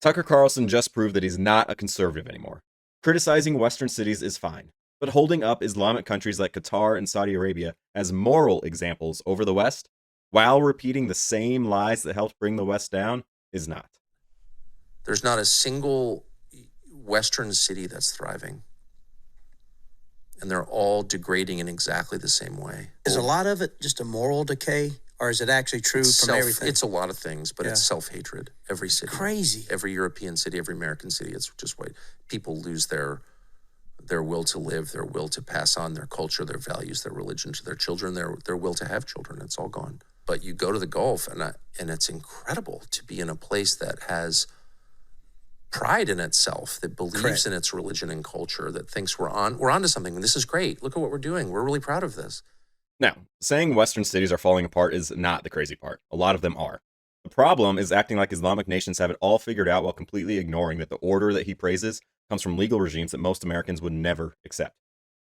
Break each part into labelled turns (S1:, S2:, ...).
S1: Tucker Carlson just proved that he's not a conservative anymore. Criticizing Western cities is fine, but holding up Islamic countries like Qatar and Saudi Arabia as moral examples over the West, while repeating the same lies that helped bring the West down, is not.
S2: There's not a single Western city that's thriving. And they're all degrading in exactly the same way.
S3: Is a lot of it just a moral decay, or is it actually true from everything?
S2: It's a lot of things, but it's self-hatred. Every city.
S3: Crazy.
S2: Every European city, every American city. It's just why people lose their will to live, their will to pass on their culture, their values, their religion to their children, their will to have children. It's all gone. But you go to the Gulf, and it's incredible to be in a place that has pride in itself, that believes in its religion and culture, that thinks we're onto something. This is great. Look at what we're doing. We're really proud of this.
S1: Now, saying Western cities are falling apart is not the crazy part. A lot of them are. The problem is acting like Islamic nations have it all figured out while completely ignoring that the order that he praises comes from legal regimes that most Americans would never accept.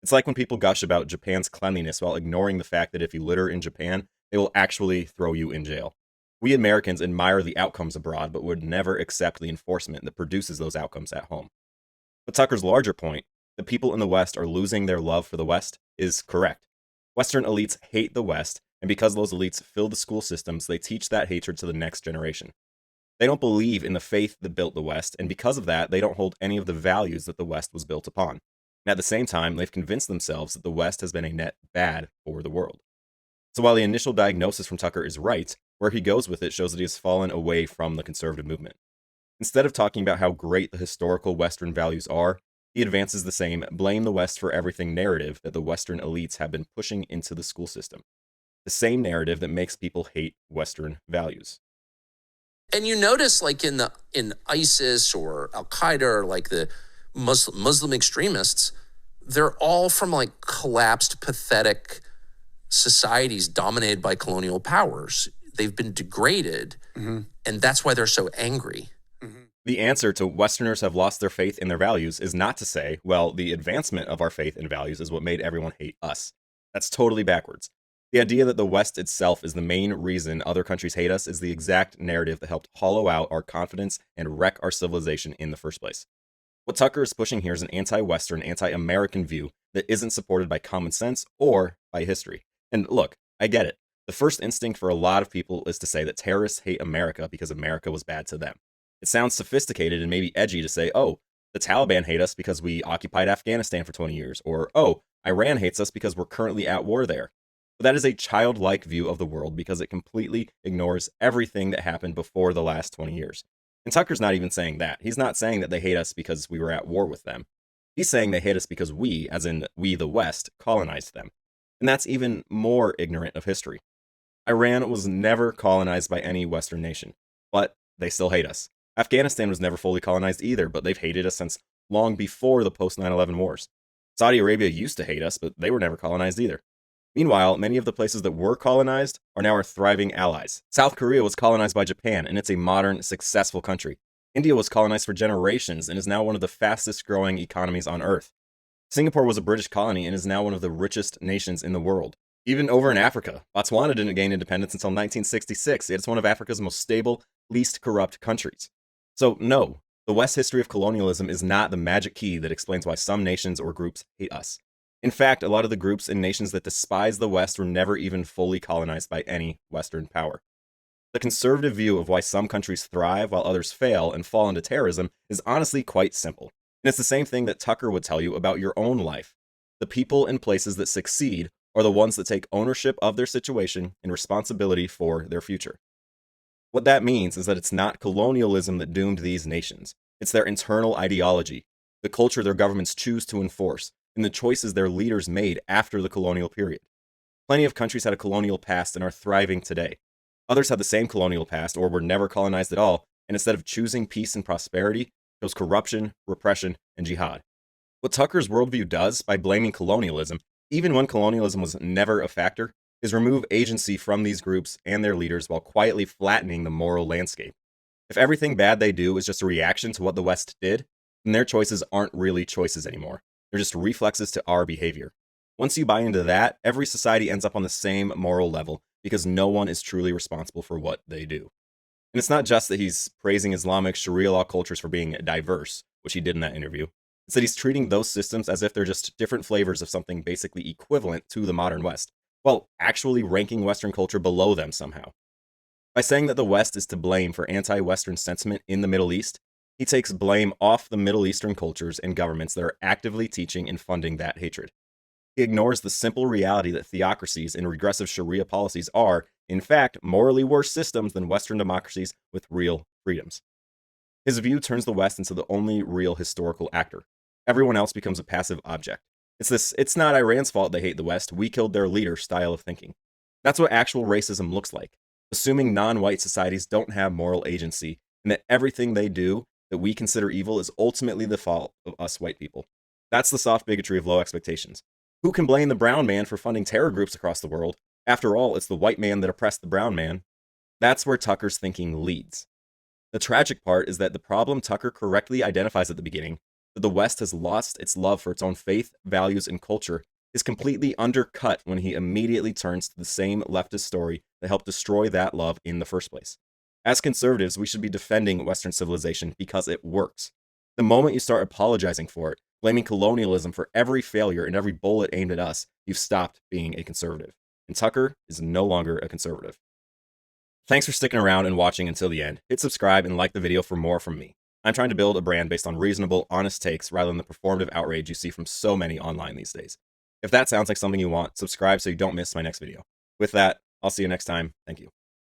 S1: It's like when people gush about Japan's cleanliness while ignoring the fact that if you litter in Japan, they will actually throw you in jail. We Americans admire the outcomes abroad, but would never accept the enforcement that produces those outcomes at home. But Tucker's larger point, that people in the West are losing their love for the West, is correct. Western elites hate the West, and because those elites fill the school systems, they teach that hatred to the next generation. They don't believe in the faith that built the West, and because of that, they don't hold any of the values that the West was built upon. And at the same time, they've convinced themselves that the West has been a net bad for the world. So while the initial diagnosis from Tucker is right, where he goes with it shows that he has fallen away from the conservative movement. Instead of talking about how great the historical Western values are, he advances the same blame the West for everything narrative that the Western elites have been pushing into the school system. The same narrative that makes people hate Western values.
S2: And you notice, like in ISIS or Al Qaeda or like the Muslim extremists, they're all from like collapsed, pathetic societies dominated by colonial powers. They've been degraded, and that's why they're so angry.
S1: The answer to Westerners have lost their faith in their values is not to say, well, the advancement of our faith and values is what made everyone hate us. That's totally backwards. The idea that the West itself is the main reason other countries hate us is the exact narrative that helped hollow out our confidence and wreck our civilization in the first place. What Tucker is pushing here is an anti-Western, anti-American view that isn't supported by common sense or by history. And look, I get it. The first instinct for a lot of people is to say that terrorists hate America because America was bad to them. It sounds sophisticated and maybe edgy to say, oh, the Taliban hate us because we occupied Afghanistan for 20 years, or, oh, Iran hates us because we're currently at war there. But that is a childlike view of the world because it completely ignores everything that happened before the last 20 years. And Tucker's not even saying that. He's not saying that they hate us because we were at war with them. He's saying they hate us because we, as in we the West, colonized them. And that's even more ignorant of history. Iran was never colonized by any Western nation, but they still hate us. Afghanistan was never fully colonized either, but they've hated us since long before the post-9/11 wars. Saudi Arabia used to hate us, but they were never colonized either. Meanwhile, many of the places that were colonized are now our thriving allies. South Korea was colonized by Japan, and it's a modern, successful country. India was colonized for generations and is now one of the fastest growing economies on Earth. Singapore was a British colony and is now one of the richest nations in the world. Even over in Africa, Botswana didn't gain independence until 1966, yet it's one of Africa's most stable, least corrupt countries. So no, the West's history of colonialism is not the magic key that explains why some nations or groups hate us. In fact, a lot of the groups and nations that despise the West were never even fully colonized by any Western power. The conservative view of why some countries thrive while others fail and fall into terrorism is honestly quite simple. And it's the same thing that Tucker would tell you about your own life. The people and places that succeed are the ones that take ownership of their situation and responsibility for their future. What that means is that it's not colonialism that doomed these nations. It's their internal ideology, the culture their governments choose to enforce, and the choices their leaders made after the colonial period. Plenty of countries had a colonial past and are thriving today. Others had the same colonial past or were never colonized at all, and instead of choosing peace and prosperity, chose corruption, repression, and jihad. What Tucker's worldview does by blaming colonialism, even when colonialism was never a factor, is remove agency from these groups and their leaders while quietly flattening the moral landscape. If everything bad they do is just a reaction to what the West did, then their choices aren't really choices anymore. They're just reflexes to our behavior. Once you buy into that, every society ends up on the same moral level because no one is truly responsible for what they do. And it's not just that he's praising Islamic Sharia law cultures for being diverse, which he did in that interview. It's that he's treating those systems as if they're just different flavors of something basically equivalent to the modern West, while actually ranking Western culture below them somehow. By saying that the West is to blame for anti-Western sentiment in the Middle East, he takes blame off the Middle Eastern cultures and governments that are actively teaching and funding that hatred. He ignores the simple reality that theocracies and regressive Sharia policies are, in fact, morally worse systems than Western democracies with real freedoms. His view turns the West into the only real historical actor. Everyone else becomes a passive object. It's not Iran's fault they hate the West, we killed their leader style of thinking. That's what actual racism looks like. Assuming non-white societies don't have moral agency, and that everything they do that we consider evil is ultimately the fault of us white people. That's the soft bigotry of low expectations. Who can blame the brown man for funding terror groups across the world? After all, it's the white man that oppressed the brown man. That's where Tucker's thinking leads. The tragic part is that the problem Tucker correctly identifies at the beginning, that the West has lost its love for its own faith, values, and culture, is completely undercut when he immediately turns to the same leftist story that helped destroy that love in the first place. As conservatives, we should be defending Western civilization because it works. The moment you start apologizing for it, blaming colonialism for every failure and every bullet aimed at us, you've stopped being a conservative. And Tucker is no longer a conservative. Thanks for sticking around and watching until the end. Hit subscribe and like the video for more from me. I'm trying to build a brand based on reasonable, honest takes rather than the performative outrage you see from so many online these days. If that sounds like something you want, subscribe so you don't miss my next video. With that, I'll see you next time. Thank you.